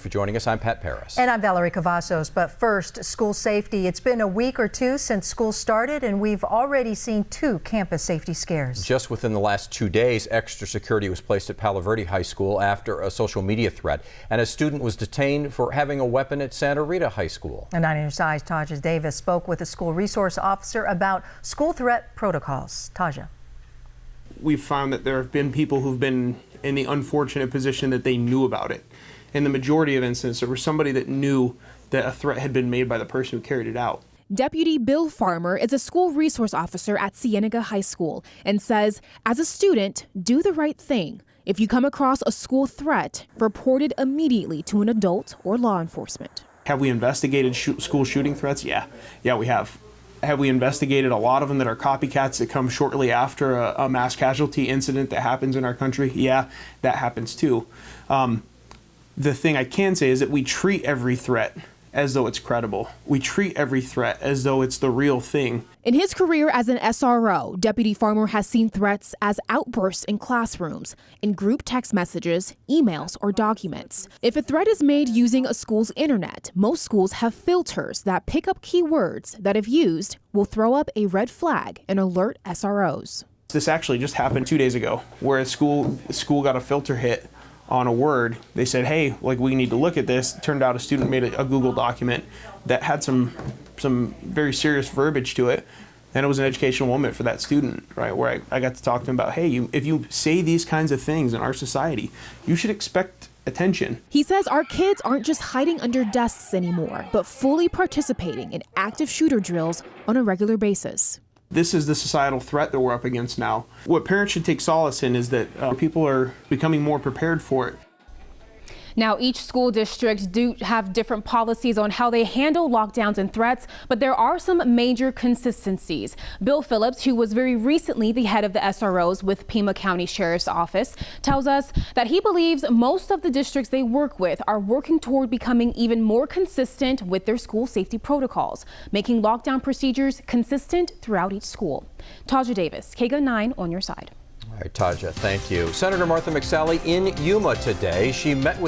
you for joining us. I'm Pat Paris. And I'm Valerie Cavazos. But first, school safety. It's been a week or two since school started, and we've already seen 2 campus safety scares. Just within the last 2 days, extra security was placed at Palo Verde High School after a social media threat, and a student was detained for having a weapon at Santa Rita High School. And 9 News' Taja Davis spoke with a school resource officer about school threat protocols. Taja. We've found that there have been people who've been in the unfortunate position that they knew about it. In the majority of instances, there was somebody that knew that a threat had been made by the person who carried it out. Deputy Bill Farmer is a school resource officer at Cienega High School and says, as a student, do the right thing. If you come across a school threat, report it immediately to an adult or law enforcement. Have we investigated school shooting threats? Yeah, we have. Have we investigated a lot of them that are copycats that come shortly after a mass casualty incident that happens in our country? Yeah, that happens too. The thing I can say is that we treat every threat as though it's credible. We treat every threat as though it's the real thing. In his career as an SRO, Deputy Farmer has seen threats as outbursts in classrooms, in group text messages, emails, or documents. If a threat is made using a school's internet, most schools have filters that pick up keywords that, if used, will throw up a red flag and alert SROs. This actually just happened 2 days ago, where a school got a filter hit on a word. They said, hey, we need to look at this. It turned out a student made a Google document that had some very serious verbiage to it, and it was an educational moment for that student, right, where I got to talk to him about, hey, if you say these kinds of things in our society, you should expect attention. He says our kids aren't just hiding under desks anymore, but fully participating in active shooter drills on a regular basis. This is the societal threat that we're up against now. What parents should take solace in is that people are becoming more prepared for it. Now, each school district do have different policies on how they handle lockdowns and threats, but there are some major consistencies. Bill Phillips, who was very recently the head of the SROs with Pima County Sheriff's Office, tells us that he believes most of the districts they work with are working toward becoming even more consistent with their school safety protocols, making lockdown procedures consistent throughout each school. Taja Davis, KGUN 9 on your side. All right, Taja, thank you. Senator Martha McSally in Yuma today. She met with